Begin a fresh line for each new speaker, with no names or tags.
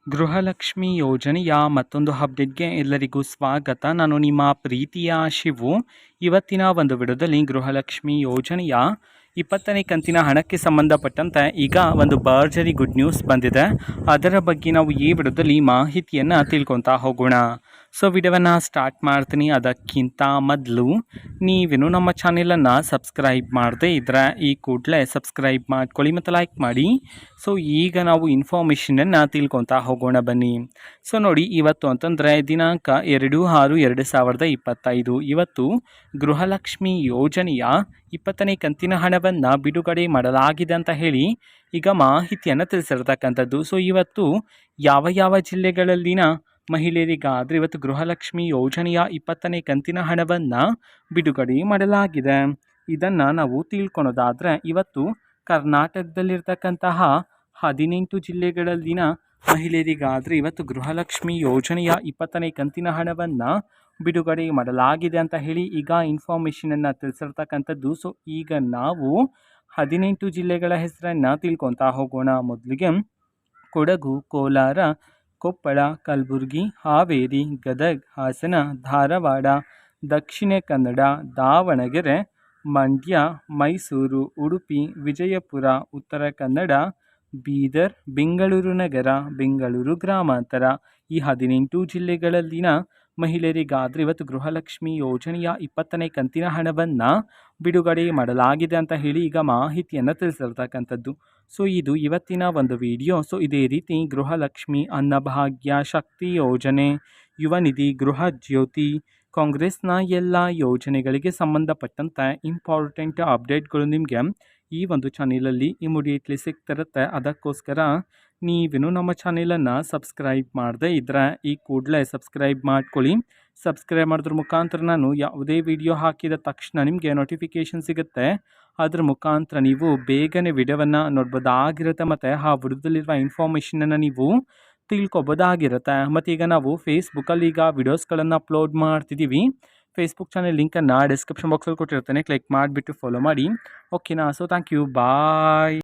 ಗೃಹಲಕ್ಷ್ಮಿ ಯೋಜನೆಯ ಮತ್ತೊಂದು ಅಪ್ಡೇಟ್ಗೆ ಎಲ್ಲರಿಗೂ ಸ್ವಾಗತ. ನಾನು ನಿಮ್ಮ ಪ್ರೀತಿಯ ಶಿವು. ಇವತ್ತಿನ ಒಂದು ವಿಡಿಯೋದಲ್ಲಿ ಗೃಹಲಕ್ಷ್ಮಿ ಯೋಜನೆಯ 20ನೇ ಕಂತಿನ ಹಣಕ್ಕೆ ಸಂಬಂಧಪಟ್ಟಂತೆ ಈಗ ಒಂದು ಭರ್ಜರಿ ಗುಡ್ ನ್ಯೂಸ್ ಬಂದಿದೆ. ಅದರ ಬಗ್ಗೆ ನಾವು ಈ ವಿಡಿಯೋದಲ್ಲಿ ಮಾಹಿತಿಯನ್ನು ತಿಳ್ಕೊತಾ ಹೋಗೋಣ. ಸೊ ವಿಡಿಯೋವನ್ನು ಸ್ಟಾರ್ಟ್ ಮಾಡ್ತೀನಿ. ಅದಕ್ಕಿಂತ ಮೊದಲು ನೀವೇನು ನಮ್ಮ ಚಾನೆಲನ್ನು ಸಬ್ಸ್ಕ್ರೈಬ್ ಮಾಡದೇ ಇದ್ದರೆ ಈ ಕೂಡಲೇ ಸಬ್ಸ್ಕ್ರೈಬ್ ಮಾಡ್ಕೊಳ್ಳಿ ಮತ್ತು ಲೈಕ್ ಮಾಡಿ. ಸೊ ಈಗ ನಾವು ಇನ್ಫಾರ್ಮೇಷನನ್ನು ತಿಳ್ಕೊತಾ ಹೋಗೋಣ ಬನ್ನಿ. ಸೊ ನೋಡಿ, ಇವತ್ತು ಅಂತಂದರೆ ದಿನಾಂಕ 2/6/2025 ಇವತ್ತು ಗೃಹಲಕ್ಷ್ಮಿ ಯೋಜನೆಯ 20ನೇ ಕಂತಿನ ಹಣವನ್ನು ಬಿಡುಗಡೆ ಮಾಡಲಾಗಿದೆ ಅಂತ ಹೇಳಿ ಈಗ ಮಾಹಿತಿಯನ್ನು ತಿಳಿಸಿರ್ತಕ್ಕಂಥದ್ದು. ಸೊ ಇವತ್ತು ಯಾವ ಜಿಲ್ಲೆಗಳಲ್ಲಿನ ಮಹಿಳೆಯರಿಗಾದರೆ ಇವತ್ತು ಗೃಹಲಕ್ಷ್ಮಿ ಯೋಜನೆಯ 20ನೇ ಕಂತಿನ ಹಣವನ್ನು ಬಿಡುಗಡೆ ಮಾಡಲಾಗಿದೆ. ಇದನ್ನು ನಾವು ತಿಳ್ಕೊಳೋದಾದರೆ ಇವತ್ತು ಕರ್ನಾಟಕದಲ್ಲಿರ್ತಕ್ಕಂತಹ 18 ಜಿಲ್ಲೆಗಳಲ್ಲಿನ ಮಹಿಳೆಯರಿಗಾದರೆ ಇವತ್ತು ಗೃಹಲಕ್ಷ್ಮಿ ಯೋಜನೆಯ 20ನೇ ಕಂತಿನ ಹಣವನ್ನು ಬಿಡುಗಡೆ ಮಾಡಲಾಗಿದೆ ಅಂತ ಹೇಳಿ ಈಗ ಇನ್ಫಾರ್ಮೇಷನನ್ನು ತಿಳಿಸಿರ್ತಕ್ಕಂಥದ್ದು. ಸೊ ಈಗ ನಾವು 18 ಜಿಲ್ಲೆಗಳ ಹೆಸರನ್ನು ತಿಳ್ಕೊತಾ ಹೋಗೋಣ. ಮೊದಲಿಗೆ ಕೊಡಗು, ಕೋಲಾರ, ಕೊಪ್ಪಳ, ಕಲಬುರಗಿ, ಹಾವೇರಿ, ಗದಗ, ಹಾಸನ, ಧಾರವಾಡ, ದಕ್ಷಿಣ ಕನ್ನಡ, ದಾವಣಗೆರೆ, ಮಂಡ್ಯ, ಮೈಸೂರು, ಉಡುಪಿ, ವಿಜಯಪುರ, ಉತ್ತರ ಕನ್ನಡ, ಬೀದರ್, ಬೆಂಗಳೂರು ನಗರ, ಬೆಂಗಳೂರು ಗ್ರಾಮಾಂತರ ಈ 18 ಜಿಲ್ಲೆಗಳಲ್ಲಿನ ಮಹಿಳೆಯರಿಗಾದರೆ ಇವತ್ತು ಗೃಹಲಕ್ಷ್ಮಿ ಯೋಜನೆಯ 20ನೇ ಕಂತಿನ ಹಣವನ್ನು ಬಿಡುಗಡೆ ಮಾಡಲಾಗಿದೆ ಅಂತ ಹೇಳಿ ಈಗ ಮಾಹಿತಿಯನ್ನು ತಿಳಿಸಿರ್ತಕ್ಕಂಥದ್ದು. ಸೊ ಇದು ಇವತ್ತಿನ ಒಂದು ವಿಡಿಯೋ. ಸೊ ಇದೇ ರೀತಿ ಗೃಹಲಕ್ಷ್ಮಿ, ಅನ್ನಭಾಗ್ಯ, ಶಕ್ತಿ ಯೋಜನೆ, ಯುವ ನಿಧಿ, ಗೃಹ ಜ್ಯೋತಿ, ಕಾಂಗ್ರೆಸ್ನ ಎಲ್ಲ ಯೋಜನೆಗಳಿಗೆ ಸಂಬಂಧಪಟ್ಟಂತೆ ಇಂಪಾರ್ಟೆಂಟ್ ಅಪ್ಡೇಟ್ಗಳು ನಿಮಗೆ ಈ ಒಂದು ಚಾನೆಲಲ್ಲಿ ಇಮಿಡಿಯೇಟ್ಲಿ ಸಿಗ್ತಿರುತ್ತೆ. ಅದಕ್ಕೋಸ್ಕರ ನೀವೇನು ನಮ್ಮ ಚಾನೆಲನ್ನು ಸಬ್ಸ್ಕ್ರೈಬ್ ಮಾಡದೇ ಇದ್ದರೆ ಈ ಕೂಡಲೇ ಸಬ್ಸ್ಕ್ರೈಬ್ ಮಾಡ್ಕೊಳ್ಳಿ. ಸಬ್ಸ್ಕ್ರೈಬ್ ಮಾಡೋದ್ರ ಮುಖಾಂತರ ನಾನು ಯಾವುದೇ ವಿಡಿಯೋ ಹಾಕಿದ ತಕ್ಷಣ ನಿಮಗೆ ನೋಟಿಫಿಕೇಷನ್ ಸಿಗುತ್ತೆ. ಅದ್ರ ಮುಖಾಂತರ ನೀವು ಬೇಗನೆ ವಿಡಿಯೋವನ್ನು ನೋಡ್ಬೋದಾಗಿರುತ್ತೆ ಮತ್ತು ಆ ವಿಡಿಯೋದಲ್ಲಿರುವ ಇನ್ಫಾರ್ಮೇಷನನ್ನು ನೀವು ತಿಳ್ಕೊಬೋದಾಗಿರುತ್ತೆ. ಮತ್ತು ಈಗ ನಾವು ಫೇಸ್ಬುಕ್ಕಲ್ಲಿ ಈಗ ವಿಡಿಯೋಸ್ಗಳನ್ನು ಅಪ್ಲೋಡ್ ಮಾಡ್ತಿದ್ದೀವಿ. ಫೇಸ್ಬುಕ್ ಚಾನೆಲ್ ಲಿಂಕನ್ನು ಡಿಸ್ಕ್ರಿಪ್ಷನ್ ಬಾಕ್ಸಲ್ಲಿ ಕೊಟ್ಟಿರ್ತೇನೆ. ಕ್ಲಿಕ್ ಮಾಡಿಬಿಟ್ಟು ಫಾಲೋ ಮಾಡಿ. ಓಕೆನಾ? So thank you, bye.